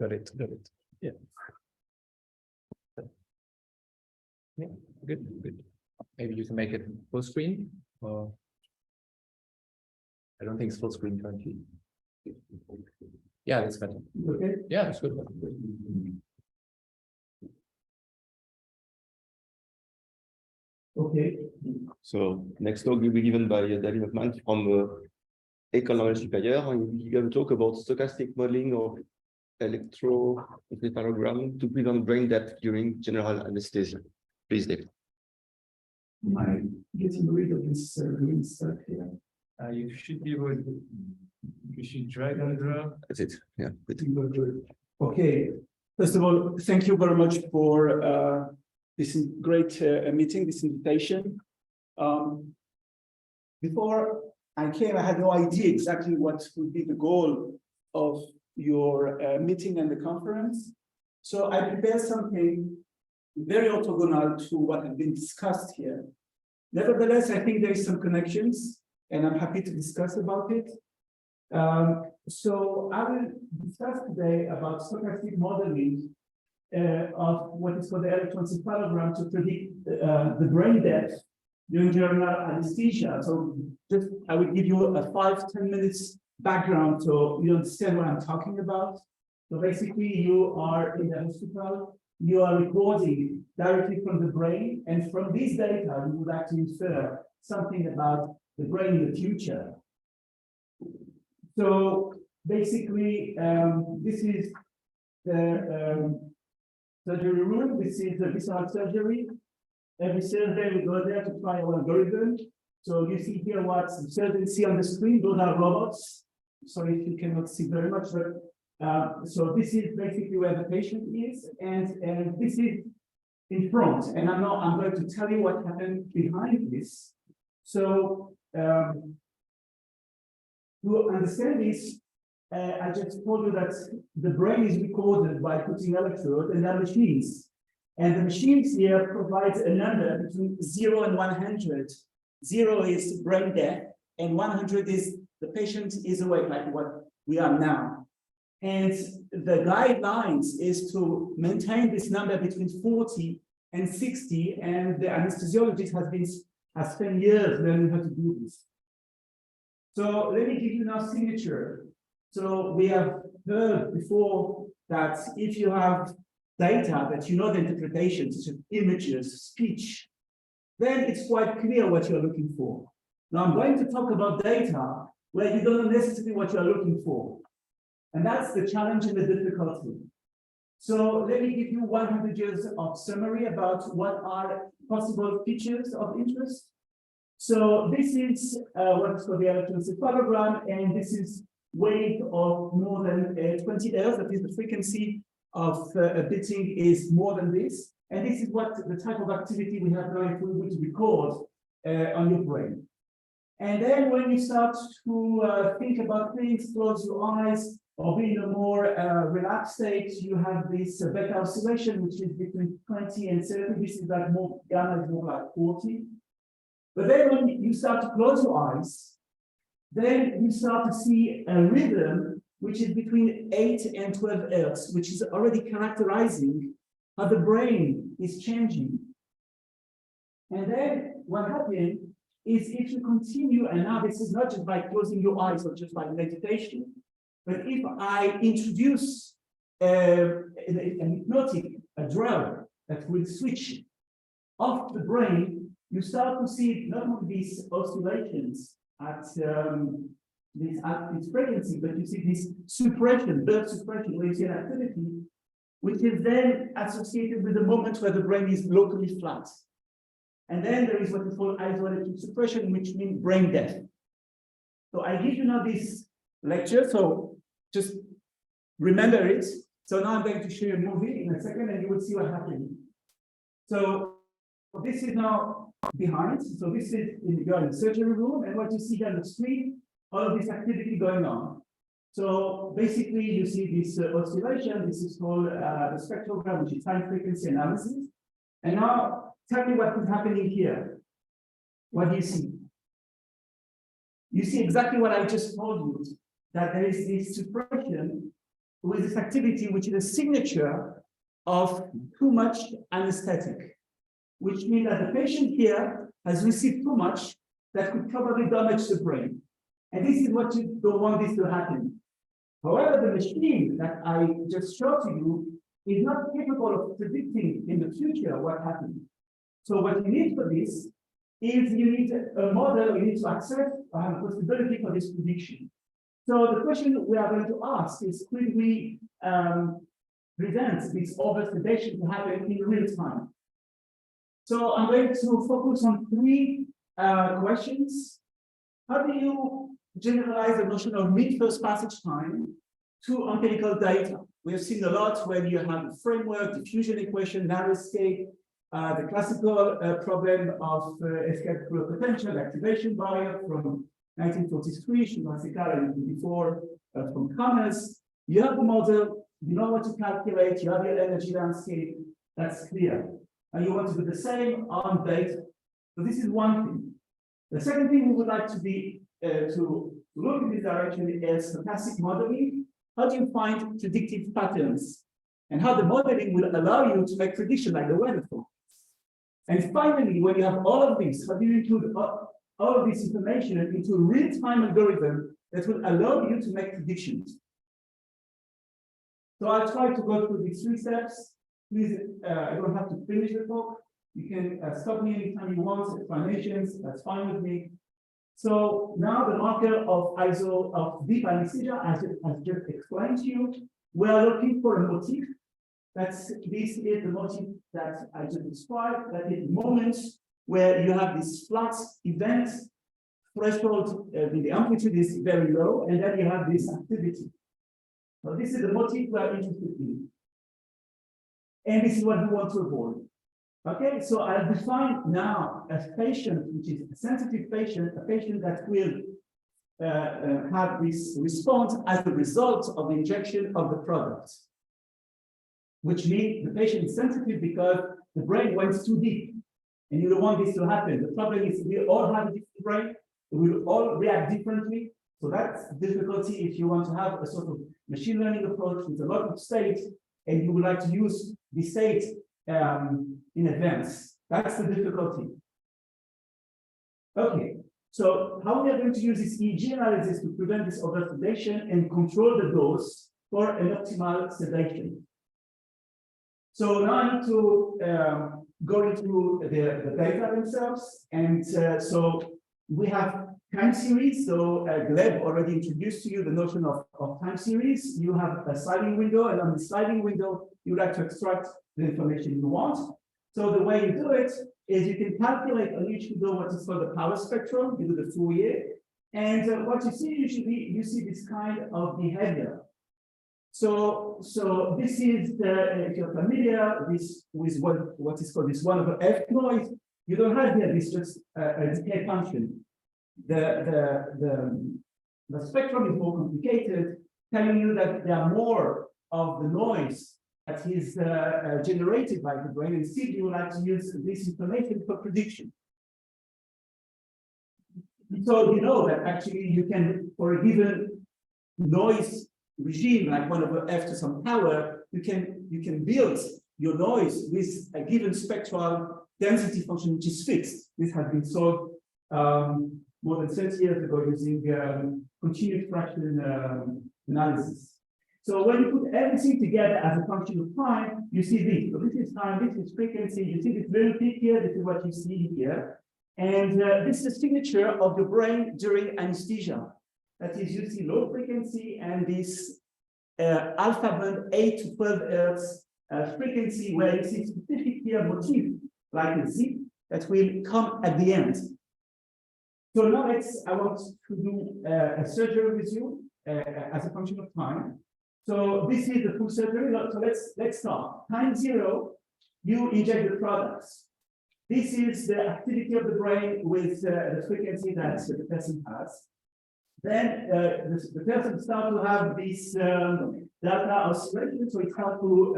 Got it. Yeah. Yeah, good. Maybe you can make it full screen, or I don't think it's full screen currently. Yeah, that's better. Okay. Yeah, that's good. Okay. So next talk will be given by David Holcman from École Normale Supérieure, and he's going to talk about stochastic modeling of electroencephalogram to prevent brain death during general anesthesia. Please, David. Am I getting rid of this green stuff here? You should be able to. You should drag and drop. That's it. Yeah. Good. Okay. First of all, thank you very much for this great meeting, this invitation. Before I came, I had no idea exactly what would be the goal of your meeting and the conference. So I prepared something very orthogonal to what has been discussed here. Nevertheless, I think there is some connections, and I'm happy to discuss about it. So I will discuss today about stochastic modeling of what is called the electroencephalogram to predict the brain death during general anesthesia. So just I will give you a 5-10 minutes background so you understand what I'm talking about. So basically, you are in the hospital, you are recording directly from the brain, and from this data, you would actually infer something about the brain in the future. So basically, this is the surgery room. This is the visceral surgery. Every Thursday we go there to try our algorithm. So you see here what the surgeons see on the screen. Those are robots. Sorry if you cannot see very much, but so this is basically where the patient is, and this is in front. And I'm going to tell you what happened behind this. So to understand this, I just told you that the brain is recorded by putting electrodes and there are machines. And the machines here provide a number between 0 and 100. 0 is brain death, and 100 is the patient is awake, like what we are now. And the guidelines is to maintain this number between 40 and 60, and the anesthesiologist has spent years learning how to do this. So let me give you now signature. So we have heard before that if you have data that you know the interpretation, such as images, speech, then it's quite clear what you're looking for. Now I'm going to talk about data where you don't know necessarily what you're looking for. And that's the challenge and the difficulty. So let me give you 100 years of summary about what are possible features of interest. So this is what's called the electroencephalogram, and this is wave of more than 20 Hz. That is, the frequency of a beating is more than this. And this is what the type of activity we have now if we were to record on your brain. And then when you start to think about things, close your eyes, or be in a more relaxed state, you have this beta oscillation, which is between 20 and 30. This is like more, gamma is more like 40. But then when you start to close your eyes, then you start to see a rhythm which is between 8 and 12 Hz, which is already characterizing how the brain is changing. And then what happens is if you continue, and now this is not just by closing your eyes or just by meditation, but if I introduce an hypnotic drug that will switch off the brain, you start to see not only these oscillations at this frequency, but you see this suppression, blood suppression, where you see an activity, which is then associated with the moment where the brain is locally flat. And then there is what we call isolated suppression, which means brain death. So I give you now this lecture, so just remember it. So now I'm going to show you a movie in a second, and you will see what happened. So this is now behind. So this is in the surgery room, and what you see on the screen, all of this activity going on. So basically, you see this oscillation. This is called the spectrogram, which is time frequency analysis. And now, tell me what is happening here. What do you see? You see exactly what I just told you, that there is this suppression with this activity, which is a signature of too much anesthetic, which means that the patient here has received too much that could probably damage the brain. And this is what you don't want this to happen. However, the machine that I just showed to you is not capable of predicting in the future what happens. So what you need for this is you need a model, you need to accept a possibility for this prediction. So the question we are going to ask is, could we prevent this oversedation to happen in real time? So I'm going to focus on three questions. How do you generalize the notion of mid-first passage time to empirical data? We have seen a lot when you have a framework, diffusion equation, narrow escape, the classical problem of escape flow potential activation barrier from 1943, Stochastic and before from Connors. You have the model, you know what to calculate, you have your energy landscape, that's clear. And you want to do the same on data. So this is one thing. The second thing we would like to be to look in this direction is stochastic modeling. How do you find predictive patterns? And how the modeling will allow you to make prediction like the weather forecast. And finally, when you have all of this, how do you include all of this information into a real-time algorithm that will allow you to make predictions? So I'll try to go through these three steps. Please, I don't have to finish the talk. You can stop me anytime you want, explanations, that's fine with me. So now the marker of deep anesthesia, as just explained to you, we are looking for a motif. This is the motif that I just described, that is moments where you have this flat event, threshold, the amplitude is very low, and then you have this activity. So this is the motif we are interested in. And this is what we want to avoid. Okay, so I'll define now a patient, which is a sensitive patient, a patient that will have this response as a result of the injection of the product. Which means the patient is sensitive because the brain went too deep. And you don't want this to happen. The problem is we all have a different brain, we will all react differently. So that's difficulty if you want to have a sort of machine learning approach with a lot of states, and you would like to use the state in advance. That's the difficulty. Okay, so how we are going to use this EEG analysis to prevent this oversedation and control the dose for an optimal sedation. So now I need to go into the data themselves. And so we have time series. So Gleb already introduced to you the notion of time series. You have a sliding window, and on the sliding window, you like to extract the information you want. So the way you do it is you can calculate on each window what is called the power spectrum. You do the Fourier. And what you see usually, you see this kind of behavior. So this is if you're familiar with what is called this 1/f noise, you don't have here this just a decay function. The spectrum is more complicated, telling you that there are more of the noise that is generated by the brain. Instead, you would like to use this information for prediction. So you know that actually you can, for a given noise regime like 1/f to some power, you can build your noise with a given spectral density function which is fixed. This has been solved more than 30 years ago using continued fraction analysis. So when you put everything together as a function of time, you see this. So this is time, this is frequency. You see this little peak here. This is what you see here, and this is a signature of the brain during anesthesia. That is, you see low frequency and this alpha band 8 to 12 hertz frequency, where you see specific here motif, like a zip, that will come at the end. So now I want to do a surgery with you as a function of time. So this is the full surgery. So let's start. Time 0, you inject the products. This is the activity of the brain with the frequency that the person has. Then the person starts to have this delta oscillation, so it starts to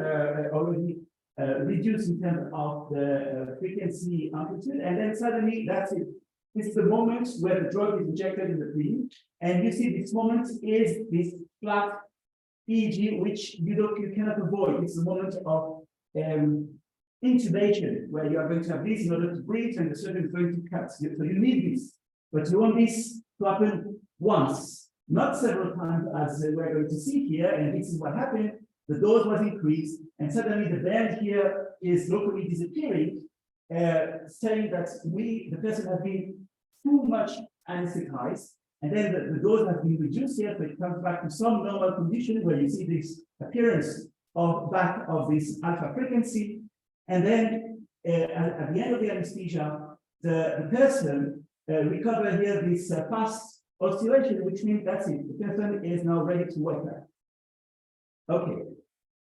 already reduce in terms of the frequency amplitude, and then suddenly that's it. This is the moment where the drug is injected in the brain, and you see this moment is this flat EEG, which you cannot avoid. It's the moment of intubation, where you are going to have this in order to breathe, and the surgeon is going to cut. So you need this, but you want this to happen once, not several times, as we're going to see here. And this is what happened. The dose was increased, and suddenly the band here is locally disappearing, saying that the person has been too much anesthetized, and then the dose has been reduced here, so it comes back to some normal condition where you see this appearance of back of this alpha frequency, and then at the end of the anesthesia, the person recover here this fast oscillation, which means that's it. The person is now ready to wake up. Okay,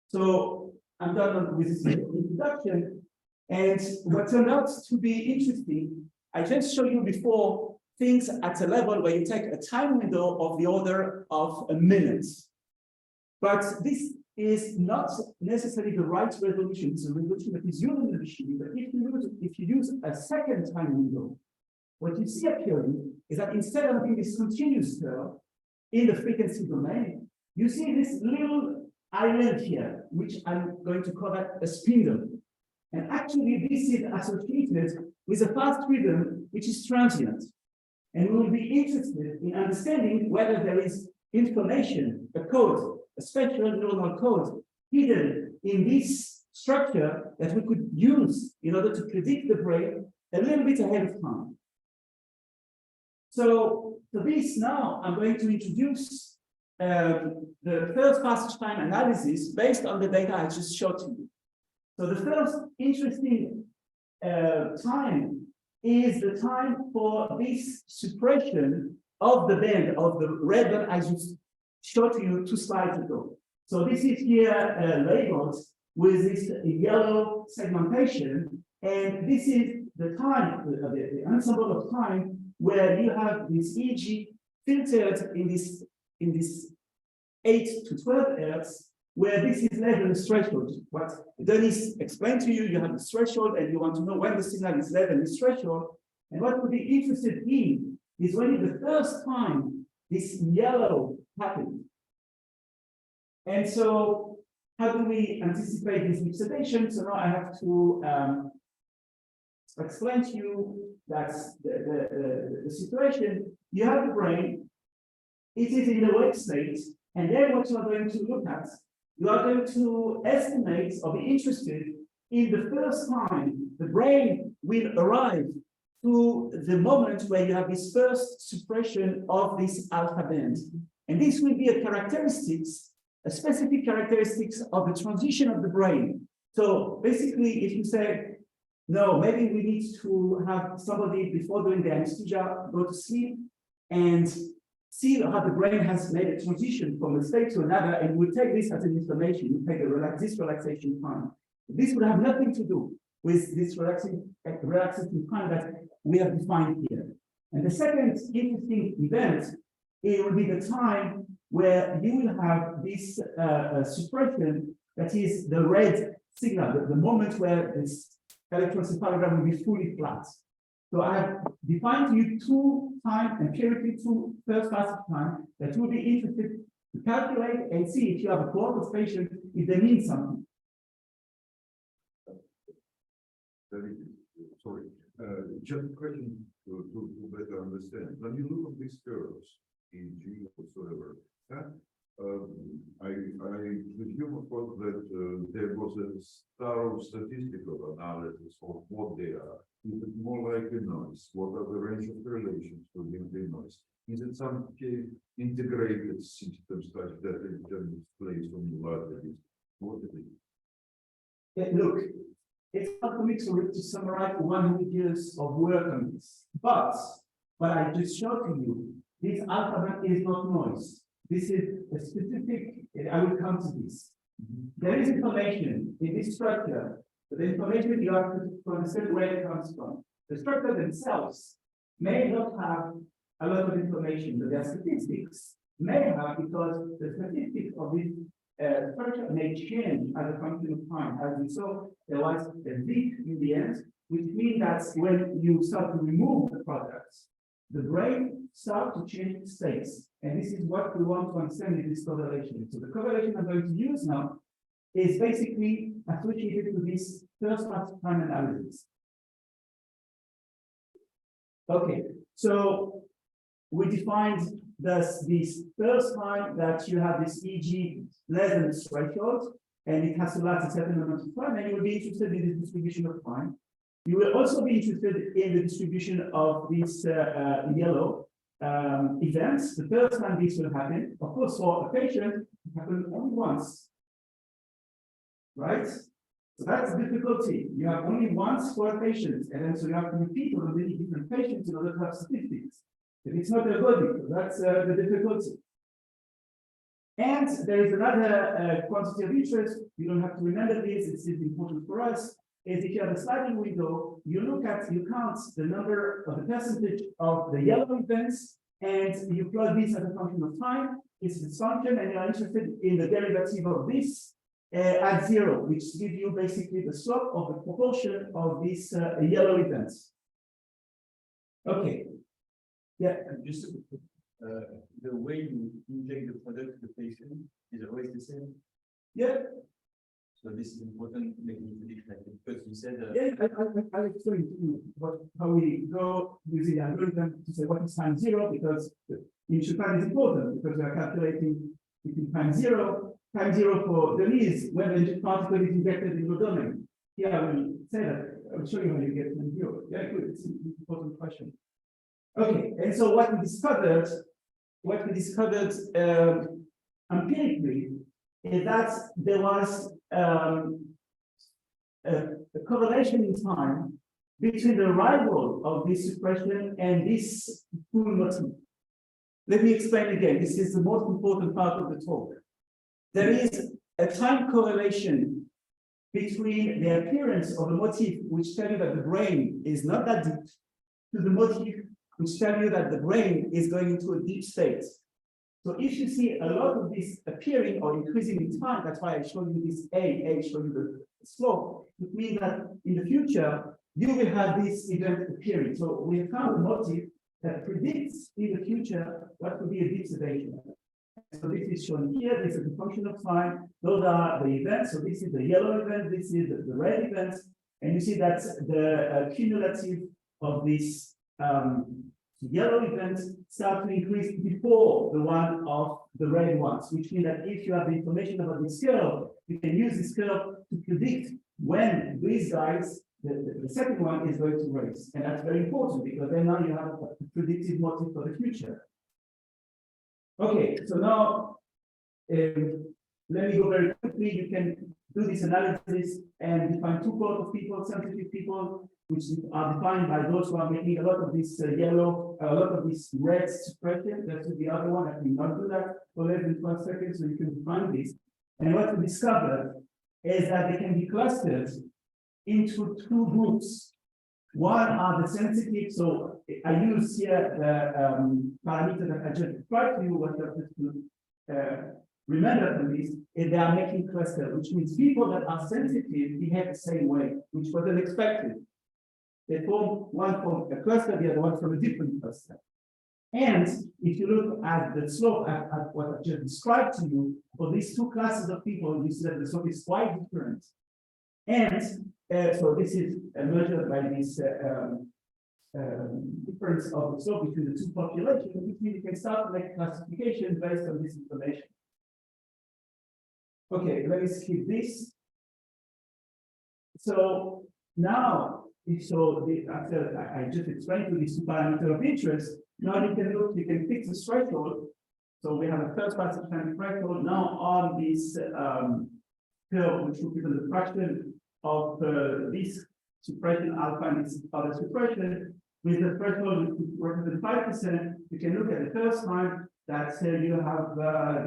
so I'm done with this introduction, and what turned out to be interesting, I just showed you before things at a level where you take a time window of the order of a minute. But this is not necessarily the right resolution. It's a resolution that is used in the machine. But if you use a second time window, what you see appearing is that instead of having this continuous curve in the frequency domain, you see this little island here, which I'm going to call that a spindle. And actually, this is associated with a fast rhythm, which is transient. And we will be interested in understanding whether there is information, a code, a special neuronal code hidden in this structure that we could use in order to predict the brain a little bit ahead of time. So for this now, I'm going to introduce the first passage time analysis based on the data I just showed to you. So the first interesting time is the time for this suppression of the band of the red band I just showed to you 2 slides ago. So this is here labeled with this yellow segmentation, and this is the time, the ensemble of time where you have this EEG filtered in this 8 to 12 hertz, where this is less than the threshold. What Dennis explained to you, you have the threshold and you want to know when the signal is less than this threshold. And what we'll be interested in is when the first time this yellow happened. And so how do we anticipate this excitation? So now I have to explain to you that the situation, you have the brain, it is in the wake state, and then what you are going to look at, you are going to estimate or be interested in the first time the brain will arrive to the moment where you have this first suppression of this alpha band. And this will be a specific characteristics of the transition of the brain. So basically, if you say, no, maybe we need to have somebody before doing the anesthesia go to sleep and see how the brain has made a transition from a state to another, and we'll take this as an information, we'll take this relaxation time. This would have nothing to do with this relaxing time that we have defined here. And the second interesting event, it will be the time where you will have this suppression, that is the red signal, the moment where this electroencephalogram will be fully flat. So I have defined to you 2 time empirically 2 first passage time that you will be interested to calculate and see if you have a cohort of patients, if they mean something. Sorry, just a question to better understand. When you look at these curves, EEG whatsoever, I presume, of course, that there was a thorough statistical analysis of what they are. Is it more like a noise? What are the range of relations within the noise? Is it some integrated system such that it can display from the larger distance? What is it? Yeah, look, it's hard for me to summarize 100 years of work on this, but what I just showed to you, this alpha band is not noise. This is a specific, I will come to this. There is information in this structure, but the information you have to understand where it comes from. The structure themselves may not have a lot of information, but their statistics may have, because the statistics of this structure may change as a function of time. As we saw, there was a leak in the end, which means that when you start to remove the products, the brain starts to change states. And this is what we want to understand in this correlation. So the correlation I'm going to use now is basically associated to this first time analysis. Okay, so we defined this first time that you have this EEG less than the threshold, and it has to last a certain amount of time, and you will be interested in the distribution of time. You will also be interested in the distribution of these yellow events. The first time this will happen, of course, for a patient, it happens only once, right? So that's the difficulty. You have only once for a patient, and then so you have to repeat on many different patients in order to have statistics. If it's not a body, that's the difficulty. And there is another quantity of interest. You don't have to remember this. It's important for us. Is if you have a sliding window, you count the number of the percentage of the yellow events, and you plot this as a function of time. It's this function, and you're interested in the derivative of this at 0, which gives you basically the slope of the proportion of these yellow events. Okay. Yeah. Just the way you inject the product to the patient is always the same. Yeah. So this is important making prediction because you said. Yeah, I'll explain to you how we go using the algorithm to say what is time 0, because the initial time is important because we are calculating between time zero for the least when the particle is injected in the domain. Here I will say that. I will show you how you get time 0. Yeah, good. It's an important question. Okay, and so what we discovered empirically is that there was a correlation in time between the arrival of this suppression and this full motif. Let me explain again. This is the most important part of the talk. There is a time correlation between the appearance of a motif which tells you that the brain is not that deep to the motif which tell you that the brain is going into a deep state. So if you see a lot of this appearing or increasing in time, that's why I showed you this A show you the slope. It means that in the future, you will have this event appearing. So we have found a motif that predicts in the future what will be a deep sedation. So this is shown here. This is the function of time. Those are the events. So this is the yellow event. This is the red event. And you see that the cumulative of this yellow events start to increase before the one of the red ones, which means that if you have the information about this curve, you can use this curve to predict when these guys, the second one is going to raise. And that's very important because then now you have a predictive motif for the future. Okay, so now let me go very quickly. You can do this analysis and define two cohorts of people, scientific people, which are defined by those who are making a lot of this yellow, a lot of this red suppression. That's the other one. I will not do that for less than 1 second, so you can define this. And what we discovered is that they can be clustered into two groups. One are the sensitive, so I use here the parameter that I just described to you. What you have to remember from this is they are making cluster, which means people that are sensitive behave the same way, which was unexpected. They form one from a cluster, the other one from a different cluster. And if you look at the slope, at what I just described to you, for these two classes of people, you see that the slope is quite different. And so this is measured by this difference of the slope between the two populations, which means you can start to make classification based on this information. Okay, let me skip this. So now, after I just explained to these two parameters of interest, now you can look, you can fix the threshold. So we have a first passage time threshold now on this curve, which represents the fraction of this suppression alpha and this other suppression. With the threshold which represents 5%, you can look at the first time that you have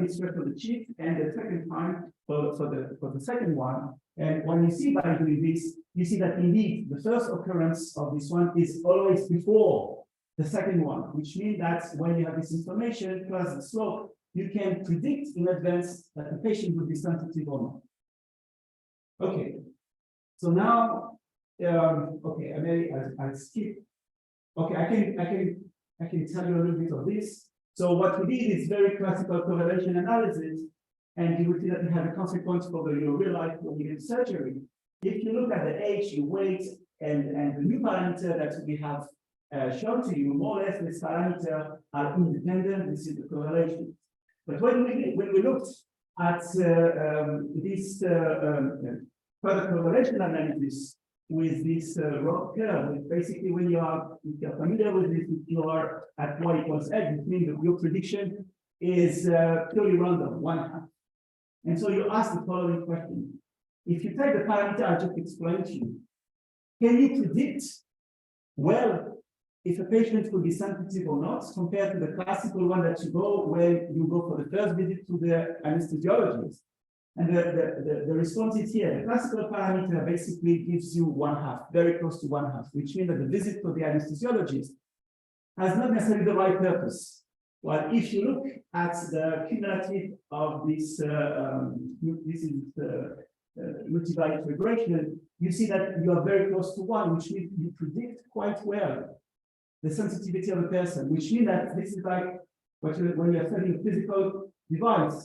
this threshold achieved, and the second time for the second one. And when you see by doing this, you see that indeed the first occurrence of this one is always before the second one, which means that when you have this information plus the slope, you can predict in advance that the patient will be sensitive or not. Okay, so now, okay, I skip. Okay, I can tell you a little bit of this. So what we did is very classical correlation analysis, and you will see that it has a consequence for your real life when you get surgery. If you look at the age, the weight, and the new parameter that we have shown to you, more or less these parameters are independent. This is the correlation. But when we looked at this further correlation analysis with this ROC curve, basically when you are, if you're familiar with this, if you are at y equals x, it means that your prediction is purely random, 1/2. And so you ask the following question. If you take the parameter I just explained to you, can you predict well if a patient will be sensitive or not, compared to the classical one that you go when you go for the first visit to the anesthesiologist? And the response is here. The classical parameter basically gives you 1/2, very close to 1/2, which means that the visit to the anesthesiologist has not necessarily the right purpose. Well, if you look at the cumulative of this, this is the multivariate regression, you see that you are very close to 1, which means you predict quite well the sensitivity of a person, which means that this is like when you're studying a physical device.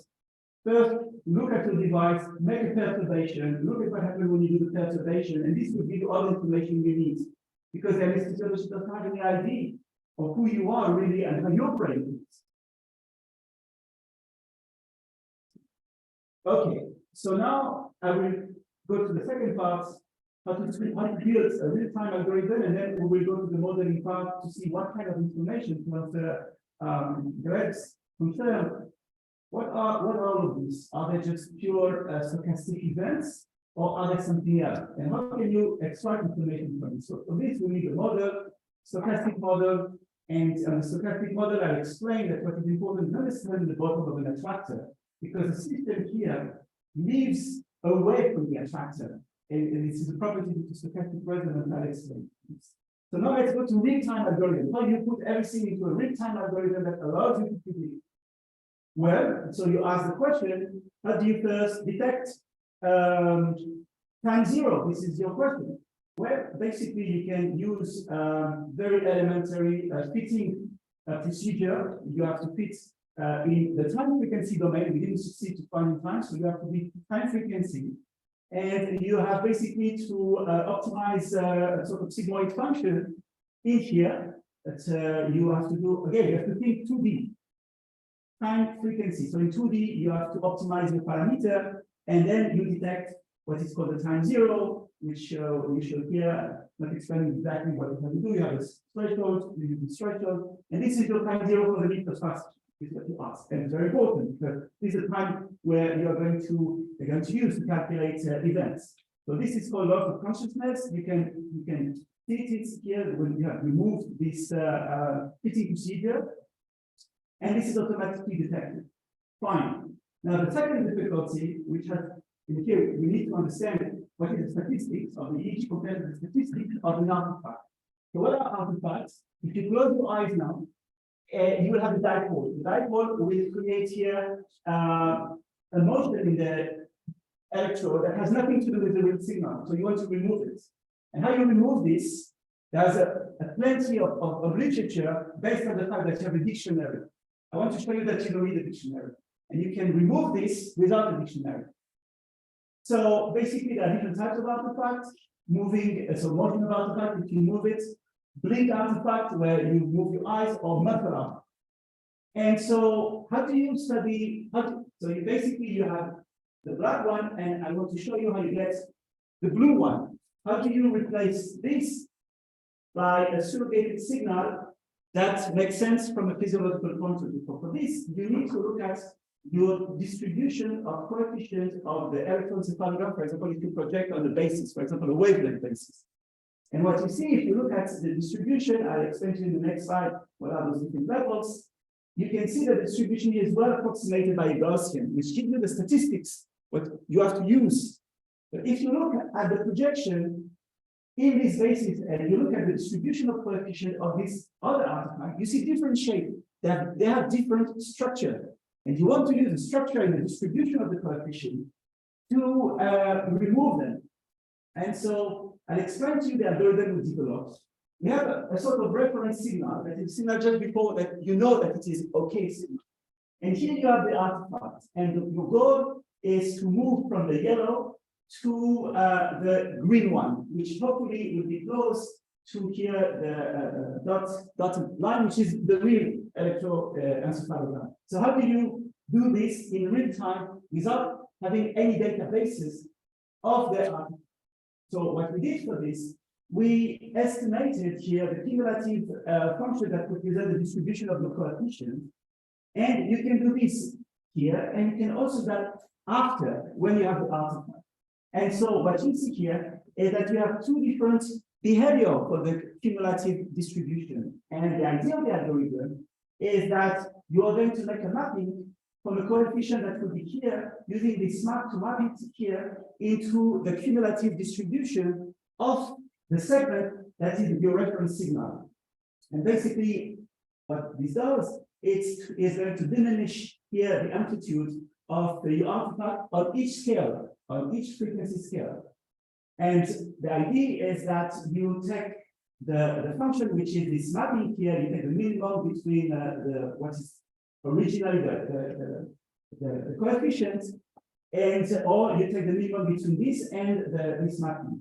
First, look at your device, make a perturbation, look at what happens when you do the perturbation, and this will give you all the information you need. Because the anesthesiologist doesn't have any idea of who you are really and how your brain is. Okay, so now I will go to the second part, how to build a real-time algorithm, and then we will go to the modeling part to see what kind of information Greg's concern. What are all of these? Are they just pure stochastic events, or are there something else? And how can you extract information from it? So for this, we need a model, stochastic model, and the stochastic model, I explained that what is important is not necessarily the bottom of an attractor, because the system here lives away from the attractor. And this is a property of the stochastic resonance I'll explain. So now let's go to real-time algorithm. How do you put everything into a real-time algorithm that allows you to predict? Well, so you ask the question, how do you first detect time zero? This is your question. Well, basically you can use very elementary fitting procedure. You have to fit in the time frequency domain. We didn't succeed to find time, so you have to be time frequency. And you have basically to optimize a sort of sigmoid function in here that you have to do, again, you have to think 2D. Time frequency. So in 2D, you have to optimize your parameter, and then you detect what is called the time zero, which we show here, not explaining exactly what you have to do. You have a threshold, you use the threshold, and this is your time zero for the lead passage, is what you ask. And it's very important because this is the time where you are going to use to calculate events. So this is called loss of consciousness. You can see it here when you have removed this fitting procedure. And this is automatically detected. Fine. Now, the second difficulty, which has in here, we need to understand what is the statistics of the EEG compared to the statistics of an artifact. So, what are artifacts? If you close your eyes now, you will have a dipole. The dipole will create here a motion in the electrode that has nothing to do with the real signal. So, you want to remove it. And how you remove this? There's a plenty of literature based on the fact that you have a dictionary. I want to show you that you don't read the dictionary, and you can remove this without a dictionary. So basically, there are different types of artifacts. Moving, so motion of artifact, if you move it, blink artifact, where you move your eyes, or muffle artifact. And so, how do you study? So you basically you have the black one, and I want to show you how you get the blue one. How do you replace this by a surrogated signal that makes sense from a physiological point of view? For this, you need to look at your distribution of coefficient of the electroencephalogram, for example, if you project on the basis, for example, a wavelength basis. And what you see, if you look at the distribution, I'll explain to you in the next slide what are those different levels. You can see that the distribution is well approximated by a Gaussian, which gives you the statistics, what you have to use. But if you look at the projection in this basis, and you look at the distribution of coefficient of this other artifact, you see different shape. They have different structure. And you want to use the structure and the distribution of the coefficient to remove them. And so I'll explain to you the algorithm we developed. we have a sort of reference signal, that is signal just before that you know that it is okay signal. And here you have the artifact, and your goal is to move from the yellow to the green one, which hopefully will be close to here the dotted line, which is the real electroencephalogram. So how do you do this in real time without having any databases of the artifact? So what we did for this, we estimated here the cumulative function that represents the distribution of the coefficient. And you can do this here, and you can also do that after, when you have the artifact. And so what you see here is that you have two different behavior for the cumulative distribution. And the idea of the algorithm is that you are going to make a mapping from a coefficient that will be here, using this map to map it here into the cumulative distribution of the segment that is your reference signal. And basically, what this does, is going to diminish here the amplitude of the artifact on each scale, on each frequency scale. And the idea is that you take the function, which is this mapping here, you take the minimum between what is originally the coefficient, and or you take the minimum between this and this mapping.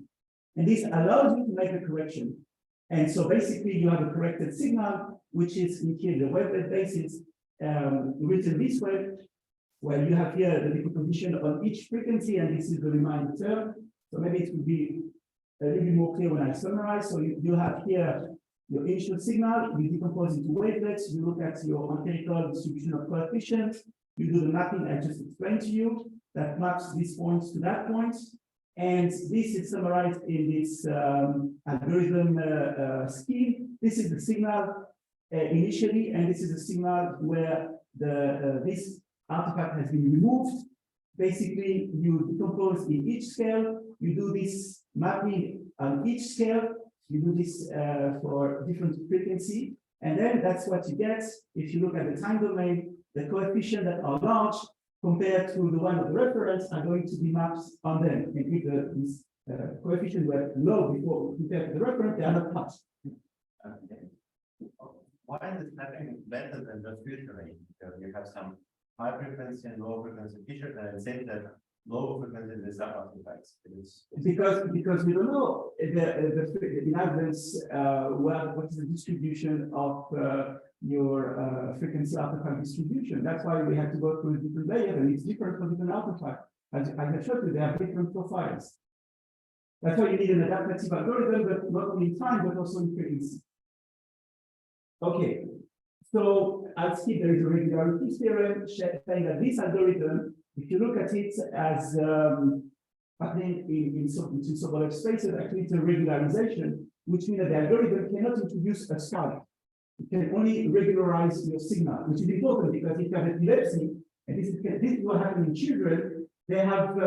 And this allows you to make a correction. And so basically you have a corrected signal, which is in here the wavelet basis written this way, where you have here the decomposition on each frequency, and this is the remainder term. So maybe it will be a little bit more clear when I summarize. So you have here your initial signal, you decompose into wavelets, you look at your empirical distribution of coefficients, you do the mapping I just explained to you, that maps these points to that point. And this is summarized in this algorithm scheme. This is the signal initially, and this is the signal where this artifact has been removed. Basically, you decompose in each scale, you do this mapping on each scale, you do this for different frequency, and then that's what you get. If you look at the time domain, the coefficients that are large compared to the one of the reference are going to be mapped on them. And if these coefficients were low before compared to the reference, they are not touched. Okay. Why is this happening better than just usually? Because you have some high frequency and low frequency features, and it says that low frequency is the artifacts. Because we don't know in advance what is the distribution of your frequency artifact distribution. That's why we have to go through a different layer, and it's different for different artifacts. As I showed you, they have different profiles. That's why you need an adaptive algorithm, but not only in time, but also in frequency. Okay, so I'll skip. There is a regularity theorem saying that this algorithm, if you look at it as happening in Sobolev spaces, actually it's a regularization, which means that the algorithm cannot introduce a spike. It can only regularize your signal, which is important because if you have epilepsy, and this is what happens in children, they have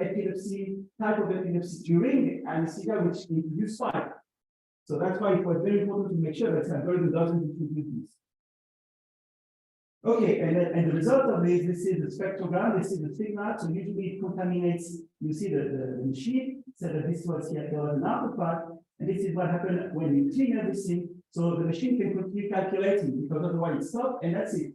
epilepsy, type of epilepsy during anesthesia, which introduce spike. So that's why it was very important to make sure that the algorithm doesn't introduce this. Okay, and the result of this is the spectrogram, this is the signal. So usually it contaminates, you see the machine, so that this was here, there was an artifact, and this is what happened when you clean everything. So the machine can continue calculating because otherwise it stops, and that's it.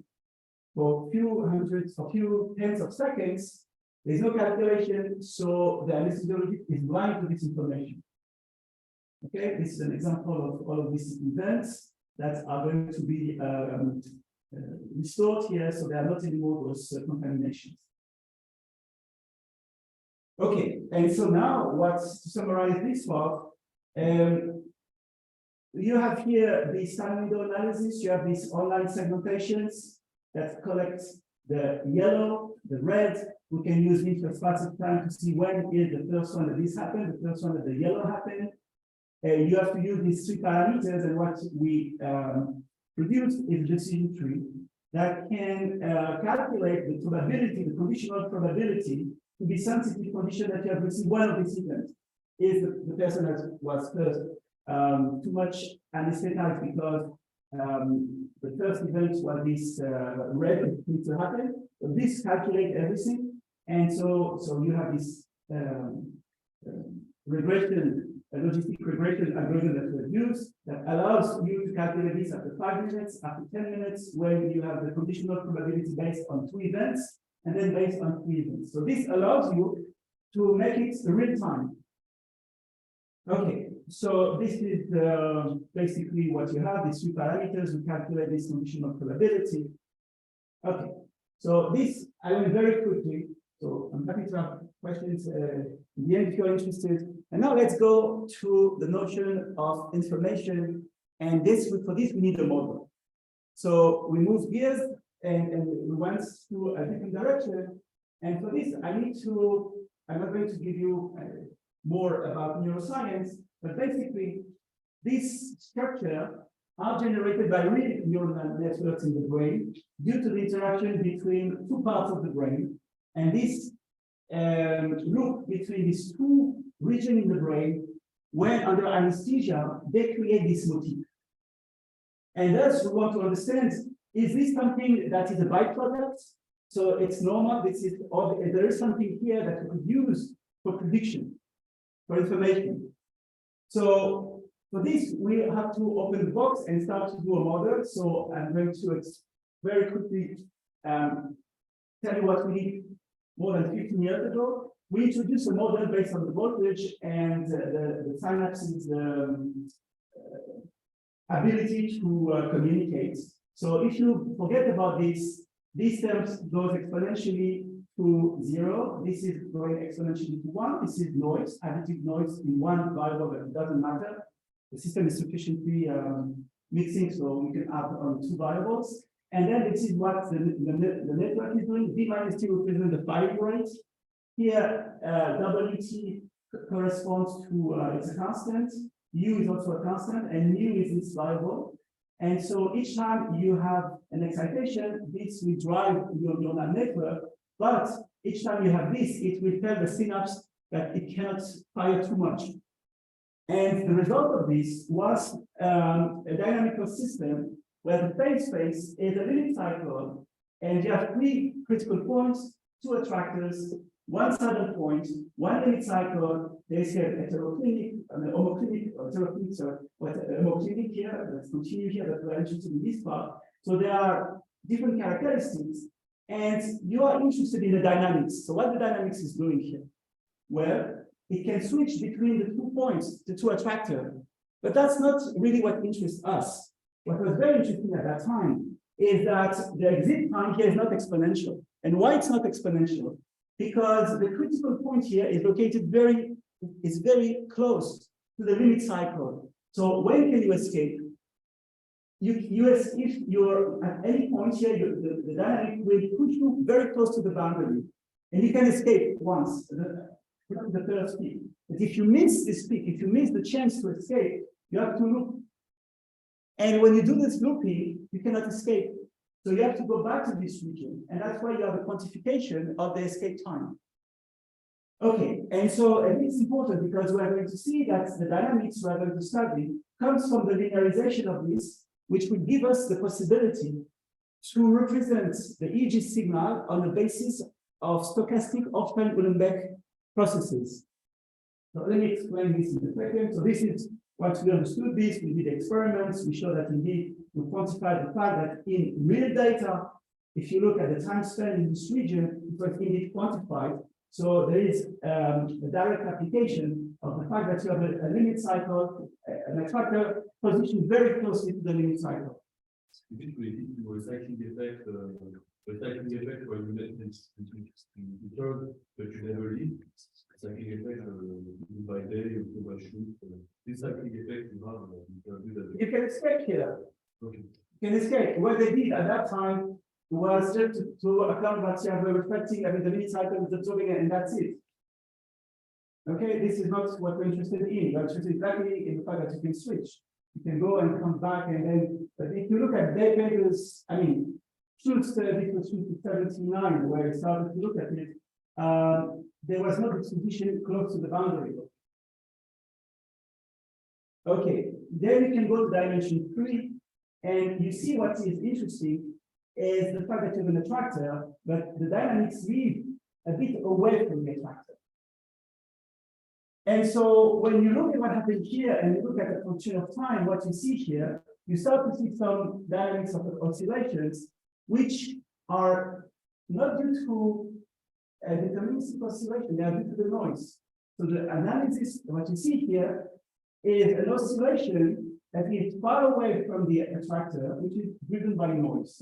For a few hundreds, a few tens of seconds, there's no calculation, so the anesthesiologist is blind to this information. Okay, this is an example of all of these events that are going to be restored here, so there are not anymore those contaminations. Okay, and so now to summarize this part, you have here the time window analysis, you have these online segmentations that collect the yellow, the red. We can use interspatial time to see when is the first one that this happened, the first one that the yellow happened. You have to use these three parameters, and what we produce is a decision tree that can calculate the probability, the conditional probability to be sensitive condition that you have received one of these events. Is the person that was first too much anesthetized because the first event was this red thing to happen. So this calculates everything, and so you have this regression a logistic regression algorithm that was used that allows you to calculate this after 5 minutes, after 10 minutes, when you have the conditional probability based on 2 events, and then based on 3 events. So this allows you to make it real time. Okay, so this is basically what you have, these 3 parameters, we calculate this conditional probability. Okay, so this, I went very quickly, so I'm happy to have questions in the end if you're interested. And now let's go to the notion of information, and for this we need a model. So we move gears and we went to a different direction, and for this I'm not going to give you more about neuroscience, but basically this structure are generated by real neural networks in the brain due to the interaction between 2 parts of the brain. And this loop between these 2 regions in the brain, when under anesthesia, they create this motif. And thus, we want to understand, is this something that is a byproduct? So it's normal, or there is something here that we could use for prediction, for information. So for this, we have to open the box and start to do a model. So I'm going to very quickly tell you what we did more than 15 years ago. We introduced a model based on the voltage and the synapses ability to communicate. So if you forget about this, these terms goes exponentially to 0. This is going exponentially to 1. This is noise, additive noise in one variable, but it doesn't matter. The system is sufficiently mixing, so we can add on 2 variables. And then this is what the network is doing. V minus T represents the firing rate. Here, WT corresponds to it's a constant. U is also a constant, and mu is this variable. And so each time you have an excitation, this will drive your neural network. But each time you have this, it will tell the synapse that it cannot fire too much. And the result of this was a dynamical system where the phase space is a limit cycle, and you have 3 critical points, 2 attractors, 1 saddle point, 1 limit cycle. There's here heteroclinic, homoclinic, or heteroclinic, sorry, homoclinic here. Let's continue here, but we're interested in this part. So there are different characteristics, and you are interested in the dynamics. So what the dynamics is doing here? Well, it can switch between the 2 points, the 2 attractors, but that's not really what interests us. What was very interesting at that time is that the exit time here is not exponential. And why it's not exponential? Because the critical point here is located very close to the limit cycle. So when can you escape? If you're at any point here, the dynamic will push you very close to the boundary, and you can escape once, the first peak. But if you miss this peak, if you miss the chance to escape, you have to loop. And when you do this looping, you cannot escape. So you have to go back to this region, and that's why you have a quantification of the escape time. Okay, and so it's important because we're going to see that the dynamics we're going to study comes from the linearization of this, which will give us the possibility to represent the EEG signal on the basis of stochastic Holcman processes. So let me explain this in a second. So this is once we understood this, we did experiments. We showed that indeed we quantified the fact that in real data, if you look at the time spent in this region, it was indeed quantified. So there is a direct application of the fact that you have a limit cycle, an attractor positioned very closely to the limit cycle. Typically, the recycling effect where you let this return, but you never leave. Recycling effect by day, you can shoot. This cycling effect you have, you can escape here. Okay. You can escape. What they did at that time was just to account that you have a reflecting, the limit cycle is absorbing it, and that's it. Okay, this is not what we're interested in. We're interested exactly in the fact that you can switch. You can go and come back, and then, but if you look at Schultz, Schultz 79, where I started to look at it, there was no distribution close to the boundary. Okay, then you can go to dimension 3, and you see what is interesting is the fact that you have an attractor, but the dynamics lead a bit away from the attractor. And so when you look at what happened here and you look at the function of time, what you see here, you start to see some dynamics of oscillations, which are not due to a deterministic oscillation, they are due to the noise. So the analysis, what you see here, is an oscillation that is far away from the attractor, which is driven by noise.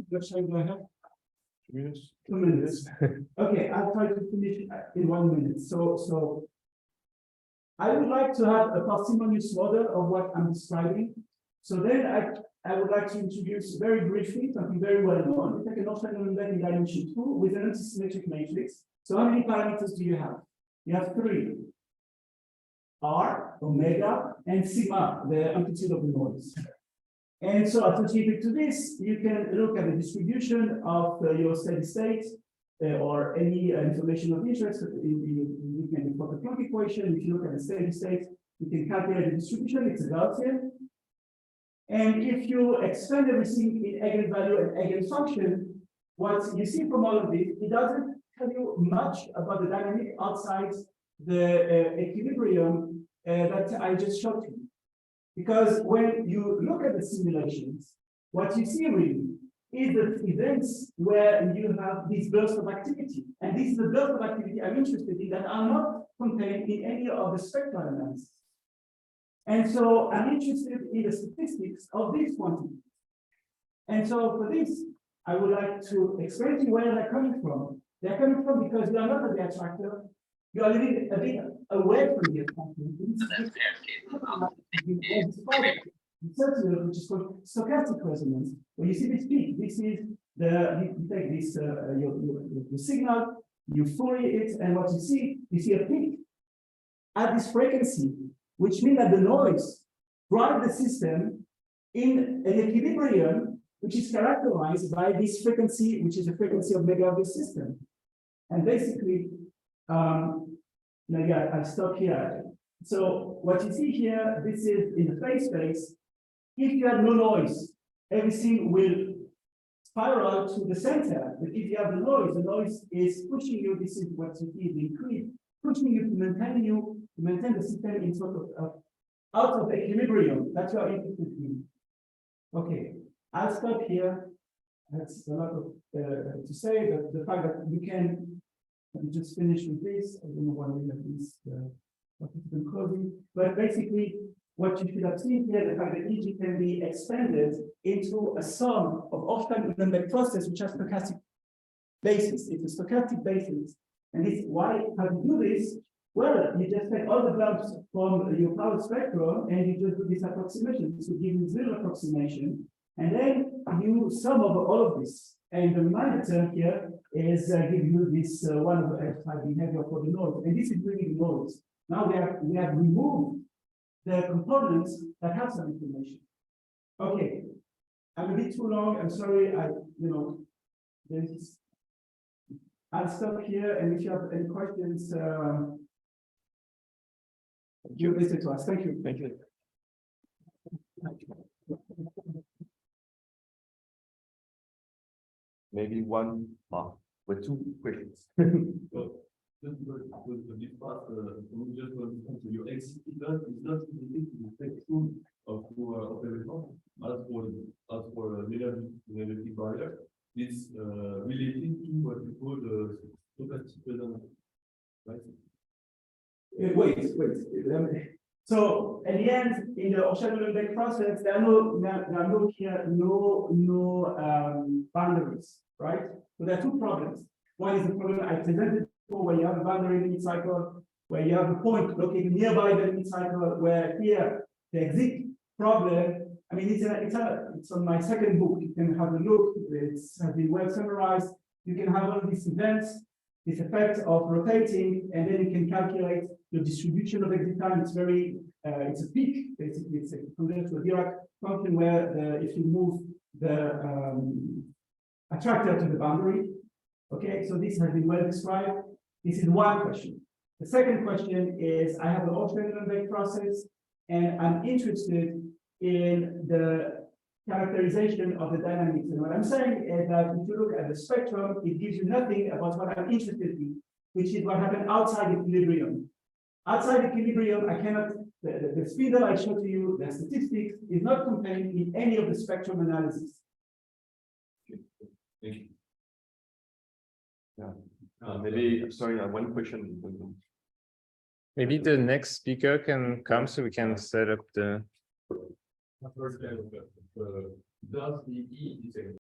What time do I have? 2 minutes. 2 minutes. Okay, I'll try to finish in 1 minute. So I would like to have a parsimonious model of what I'm describing. So then I would like to introduce very briefly something very well known. We take an orthogonal map in dimension 2 with an antisymmetric matrix. So how many parameters do you have? You have 3. R, omega, and sigma, the amplitude of the noise. And so associated to this, you can look at the distribution of your steady state or any information of interest. You can plot the Planck equation. If you look at the steady state, you can calculate the distribution. It's a Gaussian. And if you expand everything in eigenvalue and eigenfunction, what you see from all of this, it doesn't tell you much about the dynamic outside the equilibrium that I just showed you. Because when you look at the simulations, what you see really is the events where you have this burst of activity. And this is the burst of activity I'm interested in that are not contained in any of the spectral analysis. And so I'm interested in the statistics of these quantities. And so for this, I would like to explain to you where they're coming from. They're coming from because you are not at the attractor. You are living a bit away from the attractor. Which is called stochastic resonance. When you see this peak, this is you take this your signal, you Fourier it, and what you see a peak at this frequency, which means that the noise drives the system in an equilibrium, which is characterized by this frequency, which is the frequency of omega of the system. And basically, I'll stop here. So what you see here, this is in the phase space. If you have no noise, everything will spiral to the center. But if you have the noise is pushing you. This is what you see, the increase, pushing you to maintain the system in sort of out of equilibrium. That's what you're interested in. Okay, I'll stop here. That's a lot of to say, but the fact that you can just finish with this. I don't know why we have this participant closing, but basically, what you should have seen here, the fact that EEG can be expanded into a sum of Holcman process which has stochastic basis. It's a stochastic basis. And this why how do you do this? Well, you just take all the bumps from your power spectrum and you just do this approximation. This will give you zero approximation. And then you sum over all of this. And the reminder term here is give you this 1 over F5 behavior for the noise. And this is really the noise. Now we have removed the components that have some information. Okay, I'm a bit too long. I'm sorry. I'll stop here. And if you have any questions, you listen to us. Thank you. Thank you. Maybe one mark with 2 questions. So, just because the bit part, we just want to come to your exit event is not related to the spectrum of electron as for negative barrier. It's related to what we call the stochastic resonance, right? Wait. So at the end, in the Holcman process, there are no boundaries, right? So there are 2 problems. One is the problem I presented before, where you have a boundary limit cycle, where you have a point located nearby the limit cycle, where here the exit problem. I mean, it's on my second book. You can have a look. It has been well summarized. You can have all these events, this effect of rotating, and then you can calculate the distribution of exit time. It's very, it's a peak, basically. It's compared to a Dirac function where if you move the attractor to the boundary. Okay, so this has been well described. This is one question. The second question is, I have an Holcman process, and I'm interested in the characterization of the dynamics. And what I'm saying is that if you look at the spectrum, it gives you nothing about what I'm interested in, which is what happened outside equilibrium. Outside equilibrium, I cannot, the speed that I showed to you, the statistics is not contained in any of the spectrum analysis. Thank you. Maybe, sorry, one question. Maybe the next speaker can come so we can set up the. First, does the EEG